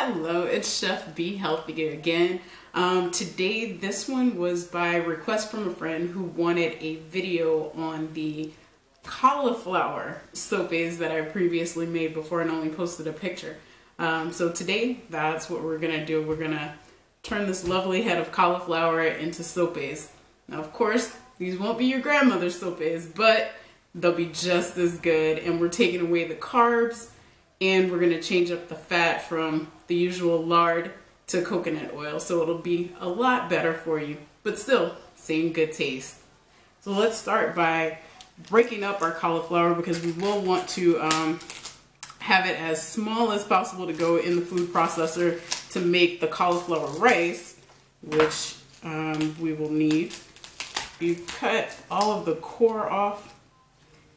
Hello, it's Chef Be Healthy again. Today, this one was by request from a friend who wanted a video on the cauliflower sopes that I previously made before and only posted a picture. So today, that's what we're gonna do. We're gonna turn this lovely head of cauliflower into sopes. Now, of course, these won't be your grandmother's sopes, but they'll be just as good. And we're taking away the carbs, and we're gonna change up the fat from the usual lard to coconut oil. So it'll be a lot better for you, but still, same good taste. So let's start by breaking up our cauliflower because we will want to have it as small as possible to go in the food processor to make the cauliflower rice, which we will need. You cut all of the core off.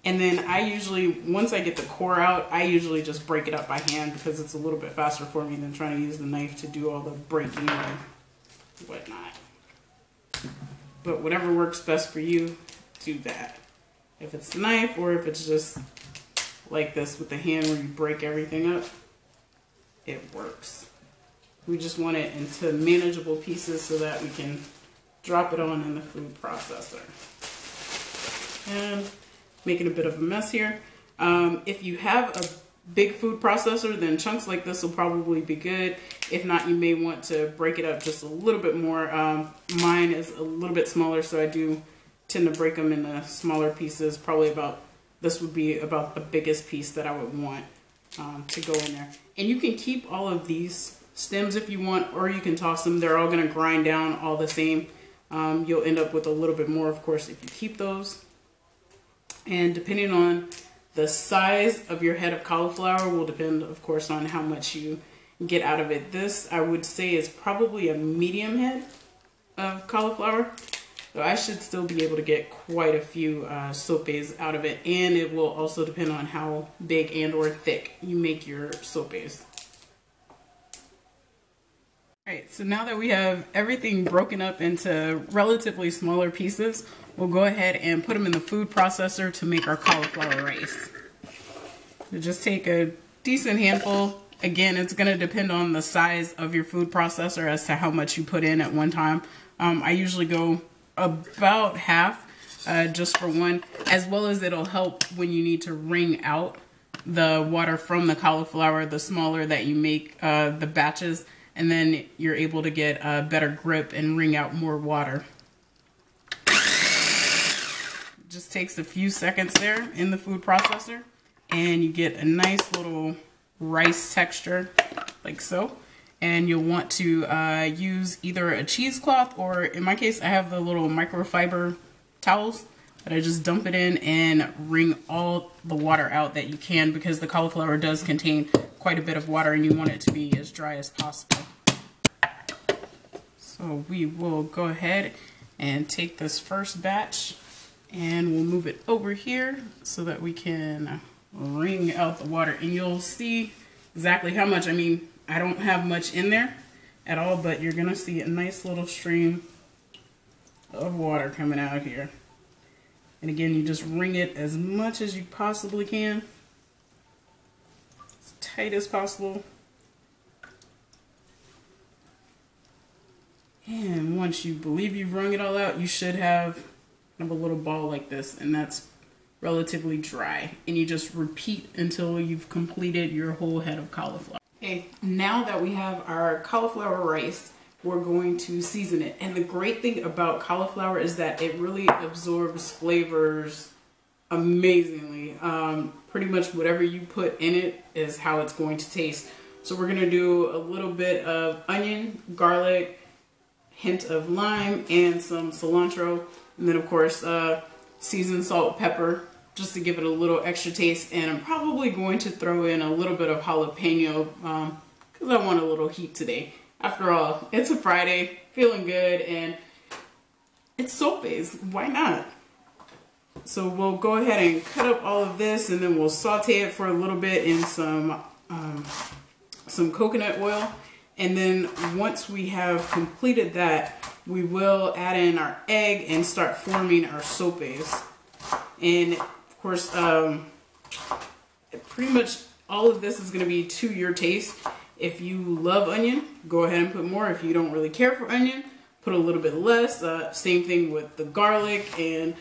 And then I usually, once I get the core out, I usually just break it up by hand because it's a little bit faster for me than trying to use the knife to do all the breaking and whatnot. But whatever works best for you, do that. If it's the knife or if it's just like this with the hand where you break everything up, it works. We just want it into manageable pieces so that we can drop it on in the food processor. And making a bit of a mess here. If you have a big food processor, then chunks like this will probably be good. If not, you may want to break it up just a little bit more. Mine is a little bit smaller, so I do tend to break them into smaller pieces. Probably about, this would be about the biggest piece that I would want to go in there. And you can keep all of these stems if you want, or you can toss them. They're all gonna grind down all the same. You'll end up with a little bit more, of course, if you keep those. And depending on the size of your head of cauliflower will depend, of course, on how much you get out of it. This, I would say, is probably a medium head of cauliflower. So I should still be able to get quite a few sopes out of it. And it will also depend on how big and or thick you make your sopes. Alright, so now that we have everything broken up into relatively smaller pieces, we'll go ahead and put them in the food processor to make our cauliflower rice. So just take a decent handful. Again, it's going to depend on the size of your food processor as to how much you put in at one time. I usually go about half just for one, as well as it'll help when you need to wring out the water from the cauliflower, the smaller that you make the batches. And then you're able to get a better grip and wring out more water. It just takes a few seconds there in the food processor and you get a nice little rice texture like so. And you'll want to use either a cheesecloth or, in my case, I have the little microfiber towels that I just dump it in and wring all the water out that you can, because the cauliflower does contain quite a bit of water and you want it to be as dry as possible. So we will go ahead and take this first batch and we'll move it over here so that we can wring out the water, and you'll see exactly how much. I mean, I don't have much in there at all, but you're gonna see a nice little stream of water coming out here. And again, you just wring it as much as you possibly can, as tight as possible. And once you believe you've wrung it all out, you should have a little ball like this, and that's relatively dry. And you just repeat until you've completed your whole head of cauliflower. Okay, now that we have our cauliflower rice, we're going to season it. And the great thing about cauliflower is that it really absorbs flavors amazingly. Pretty much whatever you put in it is how it's going to taste. So we're gonna do a little bit of onion, garlic, hint of lime, and some cilantro. And then of course, seasoned salt, pepper, just to give it a little extra taste. And I'm probably going to throw in a little bit of jalapeno because I want a little heat today. After all, it's a Friday, feeling good, and it's sopes, why not? So we'll go ahead and cut up all of this, and then we'll saute it for a little bit in some coconut oil. And then once we have completed that, we will add in our egg and start forming our sopes. And of course, pretty much all of this is going to be to your taste. If you love onion, go ahead and put more. If you don't really care for onion, put a little bit less. Same thing with the garlic. And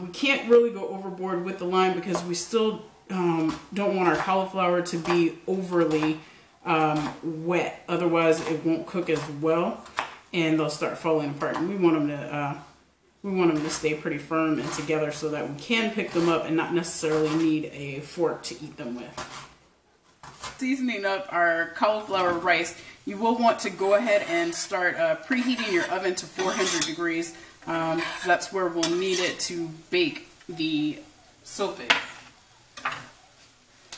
we can't really go overboard with the lime because we still don't want our cauliflower to be overly wet. Otherwise, it won't cook as well, and they'll start falling apart. And we want them to stay pretty firm and together so that we can pick them up and not necessarily need a fork to eat them with. Seasoning up our cauliflower rice, you will want to go ahead and start preheating your oven to 400 degrees. That's where we'll need it to bake the sope.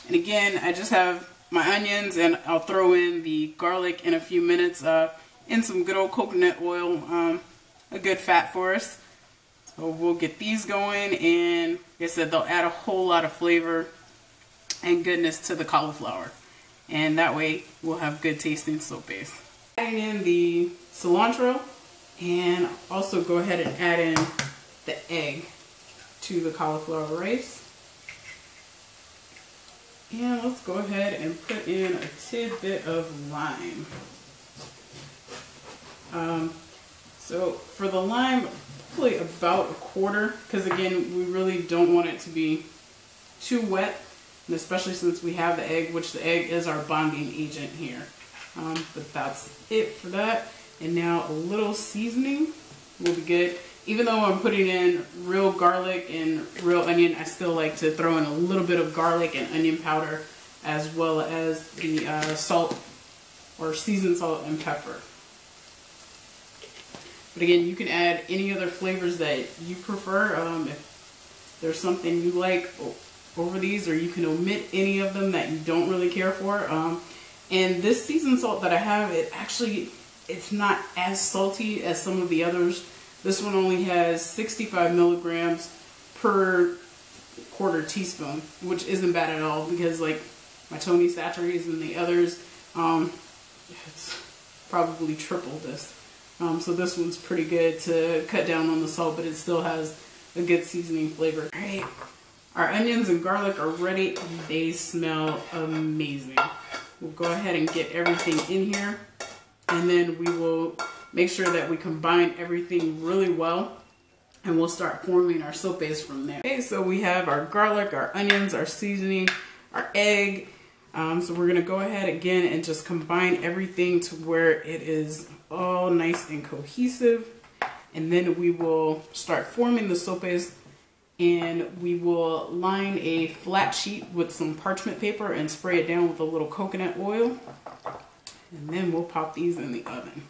And again, I just have my onions, and I'll throw in the garlic in a few minutes in some good old coconut oil, a good fat for us. So we'll get these going, and like I said, they'll add a whole lot of flavor and goodness to the cauliflower. And that way we'll have good tasting sopes. Adding in the cilantro, and also go ahead and add in the egg to the cauliflower rice. And let's go ahead and put in a tidbit of lime. So for the lime, probably about a quarter, because again, we really don't want it to be too wet, and especially since we have the egg, which the egg is our bonding agent here. But that's it for that. And now a little seasoning will be good. Even though I'm putting in real garlic and real onion, I still like to throw in a little bit of garlic and onion powder, as well as the salt or seasoned salt and pepper. But again, you can add any other flavors that you prefer. If there's something you like over these, or you can omit any of them that you don't really care for. And this seasoned salt that I have, it's not as salty as some of the others. This one only has 65 milligrams per quarter teaspoon, which isn't bad at all, because like my Tony Chachere's and the others, it's probably triple this. So this one's pretty good to cut down on the salt, but it still has a good seasoning flavor. All right, our onions and garlic are ready, and they smell amazing. We'll go ahead and get everything in here, and then we will make sure that we combine everything really well, and we'll start forming our sopes from there. Okay, so we have our garlic, our onions, our seasoning, our egg. So we're gonna go ahead again and just combine everything to where it is all nice and cohesive. And then we will start forming the sopes, and we will line a flat sheet with some parchment paper and spray it down with a little coconut oil. And then we'll pop these in the oven.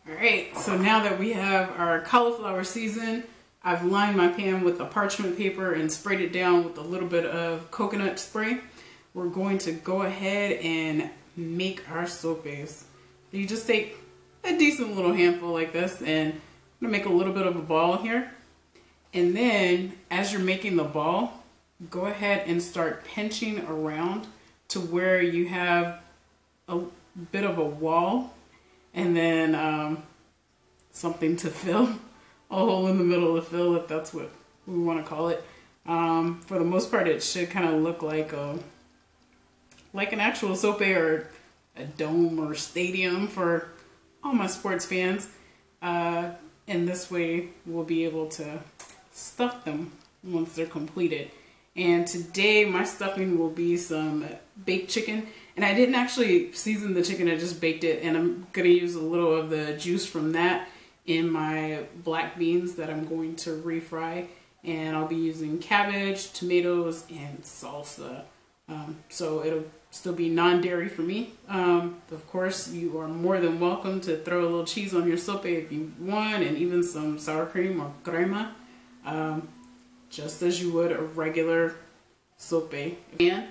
Alright, so now that we have our cauliflower seasoned, I've lined my pan with the parchment paper and sprayed it down with a little bit of coconut spray. We're going to go ahead and make our sopes. You just take a decent little handful like this, and I'm going to make a little bit of a ball here. And then, as you're making the ball, go ahead and start pinching around to where you have a bit of a wall, and then something to fill, a hole in the middle to fill, if that's what we want to call it. For the most part, it should kind of look like an actual sope, or a dome or stadium for all my sports fans. And this way we'll be able to stuff them once they're completed. And today my stuffing will be some baked chicken. And I didn't actually season the chicken, I just baked it. And I'm going to use a little of the juice from that in my black beans that I'm going to refry. And I'll be using cabbage, tomatoes, and salsa. So it'll still be non-dairy for me. Of course, you are more than welcome to throw a little cheese on your sope if you want, and even some sour cream or crema, just as you would a regular sope. And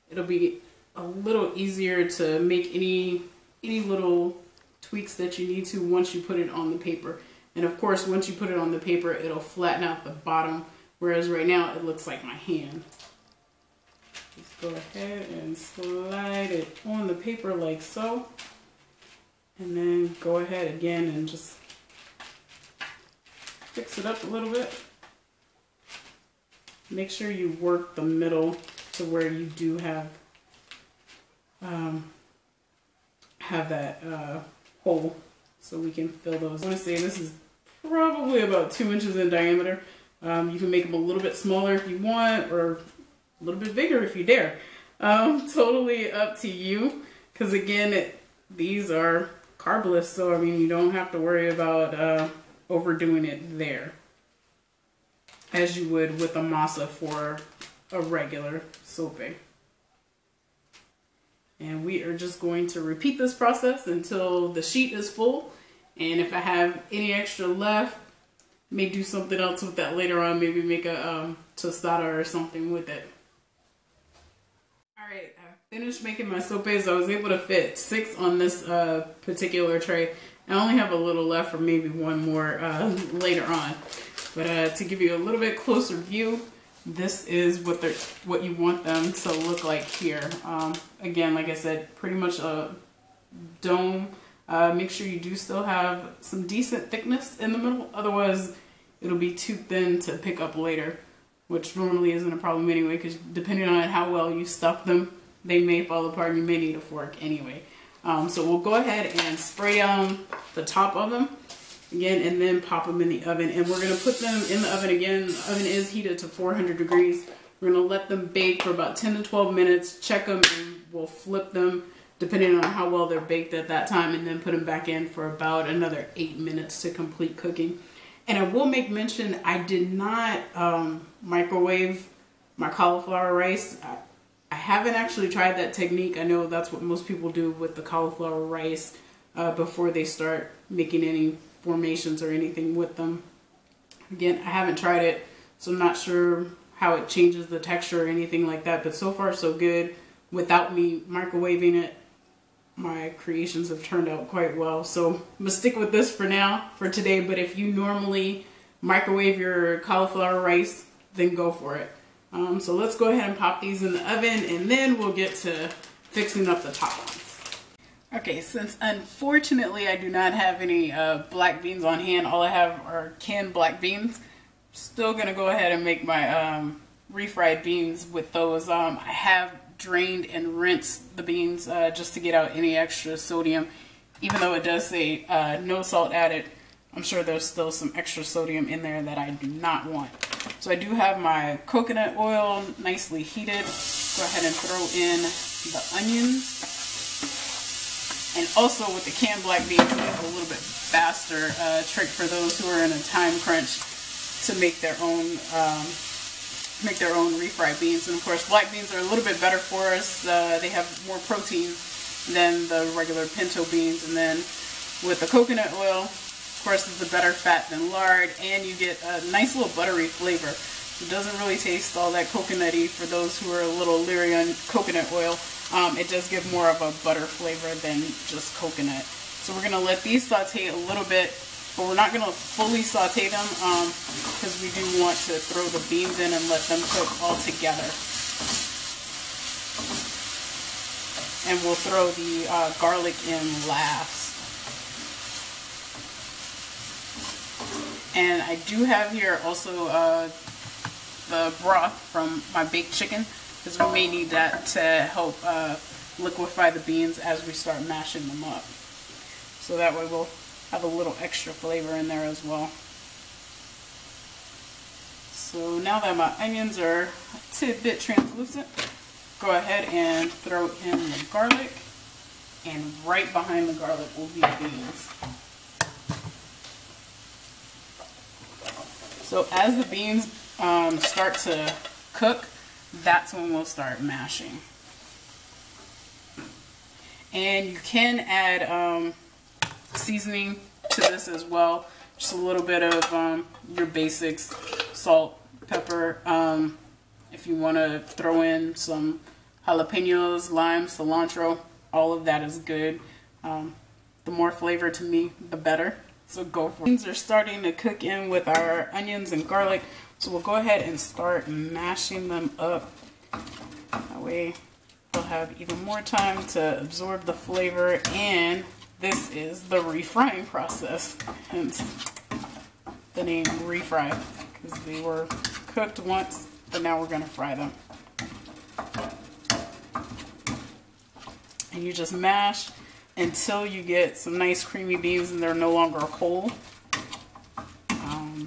it'll be a little easier to make any little tweaks that you need to once you put it on the paper. And of course, once you put it on the paper, it'll flatten out the bottom, whereas right now it looks like my hand. Just go ahead and slide it on the paper like so. And then go ahead again and just fix it up a little bit. Make sure you work the middle to where you do have have that hole so we can fill those. I want to say this is probably about 2 inches in diameter. You can make them a little bit smaller if you want, or a little bit bigger if you dare. Totally up to you, because again, these are carbless, so I mean, you don't have to worry about overdoing it there, as you would with a masa for a regular sope. And we are just going to repeat this process until the sheet is full. And if I have any extra left, may do something else with that later on. Maybe make a tostada or something with it. Alright, I finished making my sopes. I was able to fit 6 on this particular tray. I only have a little left for maybe one more later on. But to give you a little bit closer view, this is what you want them to look like here. Again, like I said, pretty much a dome. Make sure you do still have some decent thickness in the middle, otherwise it'll be too thin to pick up later, which normally isn't a problem anyway, because depending on how well you stuff them, they may fall apart and you may need a fork anyway. So we'll go ahead and spray down the top of them again, and then pop them in the oven. And we're going to put them in the oven again. The oven is heated to 400 degrees. We're going to let them bake for about 10 to 12 minutes, check them, and we'll flip them depending on how well they're baked at that time, and then put them back in for about another 8 minutes to complete cooking. And I will make mention, I did not microwave my cauliflower rice. I haven't actually tried that technique. I know that's what most people do with the cauliflower rice before they start making any formations or anything with them. Again, I haven't tried it, so I'm not sure how it changes the texture or anything like that, but so far so good. Without me microwaving it, my creations have turned out quite well. So I'm gonna stick with this for now, for today, but if you normally microwave your cauliflower rice, then go for it. So let's go ahead and pop these in the oven, and then we'll get to fixing up the top ones. Okay, since unfortunately I do not have any black beans on hand, all I have are canned black beans. Still gonna go ahead and make my refried beans with those. I have drained and rinsed the beans just to get out any extra sodium. Even though it does say no salt added, I'm sure there's still some extra sodium in there that I do not want. So I do have my coconut oil nicely heated. Go ahead and throw in the onions. And also with the canned black beans, we have a little bit faster trick for those who are in a time crunch to make their own refried beans. And of course, black beans are a little bit better for us. They have more protein than the regular pinto beans. And then with the coconut oil, of course, it's a better fat than lard, and you get a nice little buttery flavor. It doesn't really taste all that coconutty for those who are a little leery on coconut oil. It does give more of a butter flavor than just coconut. So we're going to let these saute a little bit, but we're not going to fully saute them because we do want to throw the beans in and let them cook all together. And we'll throw the garlic in last. And I do have here also the broth from my baked chicken, because we may need that to help liquefy the beans as we start mashing them up. So that way we'll have a little extra flavor in there as well. So now that my onions are a tidbit translucent, go ahead and throw in the garlic, and right behind the garlic will be the beans. So as the beans start to cook, that's when we'll start mashing. And you can add seasoning to this as well. Just a little bit of your basics, salt, pepper. If you want to throw in some jalapenos, lime, cilantro, all of that is good. The more flavor to me, the better. So go for it. Beans are starting to cook in with our onions and garlic, so we'll go ahead and start mashing them up. That way they'll have even more time to absorb the flavor, and this is the refrying process, hence the name refry, because they were cooked once, but now we're going to fry them. And you just mash until you get some nice creamy beans and they're no longer whole.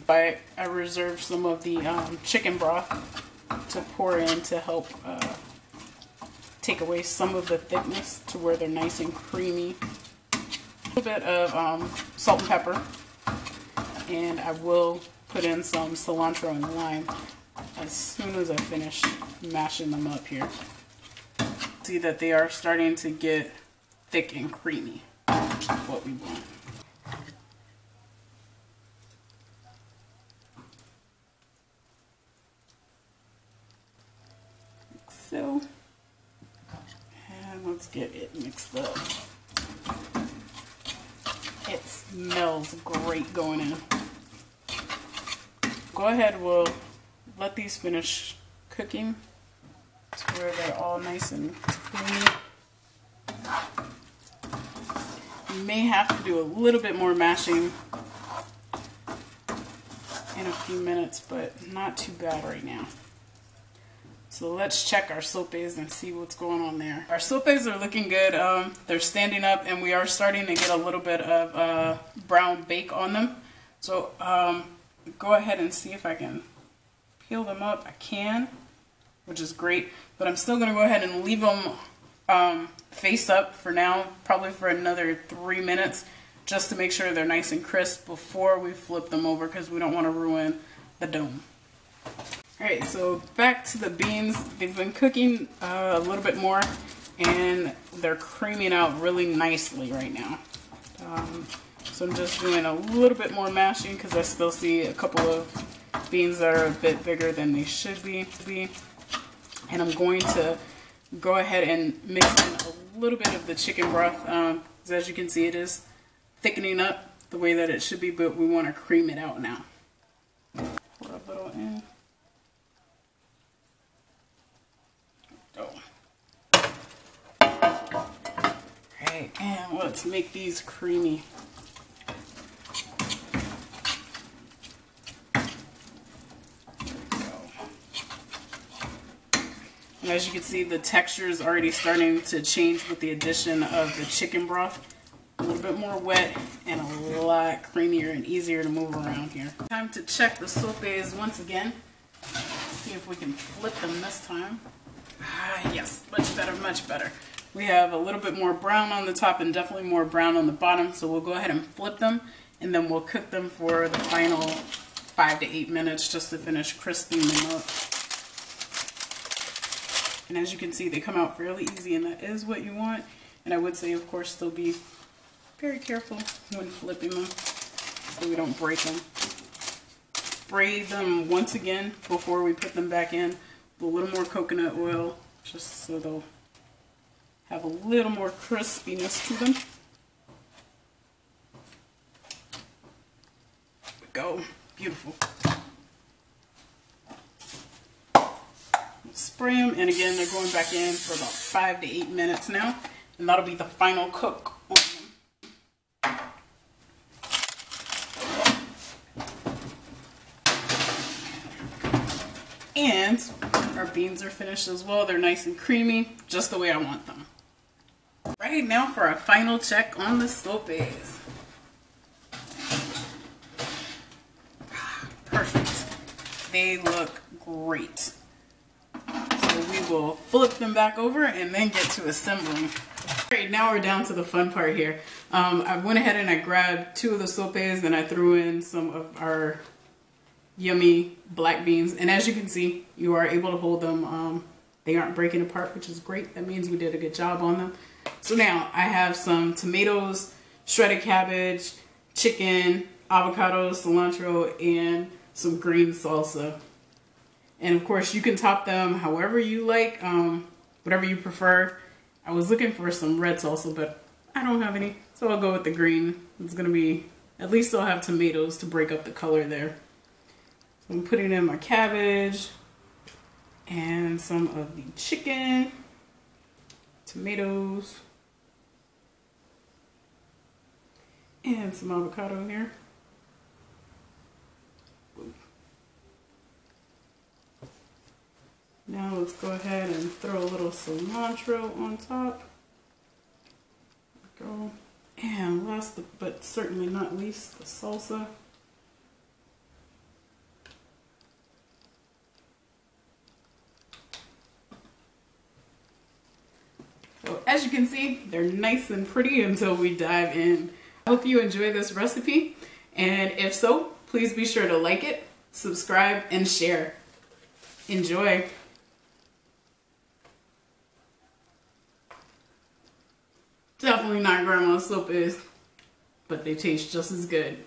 But I reserved some of the chicken broth to pour in to help take away some of the thickness to where they're nice and creamy. A little bit of salt and pepper, and I will put in some cilantro and lime as soon as I finish mashing them up here. See that they are starting to get thick and creamy, which is what we want. Like so. And let's get it mixed up. It smells great going in. Go ahead, we'll let these finish cooking to where they're all nice and creamy. You may have to do a little bit more mashing in a few minutes, but not too bad right now. So let's check our sopes and see what's going on there. Our sopes are looking good. They're standing up, and we are starting to get a little bit of brown bake on them. So go ahead and see if I can peel them up. I can, which is great, but I'm still going to go ahead and leave them face up for now, probably for another 3 minutes, just to make sure they're nice and crisp before we flip them over, because we don't want to ruin the dome. Alright, so back to the beans. They've been cooking a little bit more, and they're creaming out really nicely right now. So I'm just doing a little bit more mashing because I still see a couple of beans that are a bit bigger than they should be. And I'm going to go ahead and mix in a little bit of the chicken broth. Because as you can see, it is thickening up the way that it should be, but we want to cream it out now. Pour a little in. Alright, and let's make these creamy. And as you can see, the texture is already starting to change with the addition of the chicken broth. A little bit more wet and a lot creamier and easier to move around here. Time to check the sopes once again. See if we can flip them this time. Yes, much better, much better. We have a little bit more brown on the top and definitely more brown on the bottom, so we'll go ahead and flip them, and then we'll cook them for the final 5 to 8 minutes just to finish crisping them up. And as you can see, they come out fairly easy, and that is what you want. And I would say, of course, still be very careful when flipping them so we don't break them. Spray them once again before we put them back in with a little more coconut oil, just so they'll have a little more crispiness to them. Go. Beautiful. Spray them, and again, they're going back in for about 5 to 8 minutes now, and that'll be the final cook on them. And our beans are finished as well. They're nice and creamy, just the way I want them. Right now for our final check on the sopes. Perfect. They look great. So we will flip them back over and then get to assembling. Alright, now we're down to the fun part here. I went ahead and I grabbed 2 of the sopes and I threw in some of our yummy black beans, and as you can see, you are able to hold them. They aren't breaking apart, which is great. That means we did a good job on them. So now I have some tomatoes, shredded cabbage, chicken, avocado, cilantro, and some green salsa. And of course, you can top them however you like, whatever you prefer. I was looking for some red salsa, but I don't have any, so I'll go with the green. It's gonna be, at least I'll have tomatoes to break up the color there. So I'm putting in my cabbage and some of the chicken, tomatoes, and some avocado here. Now let's go ahead and throw a little cilantro on top. Go. go. And last but certainly not least, the salsa. So as you can see, they're nice and pretty until we dive in. I hope you enjoy this recipe, and if so, please be sure to like it, subscribe, and share. Enjoy. Definitely not grandma's sopes, but they taste just as good.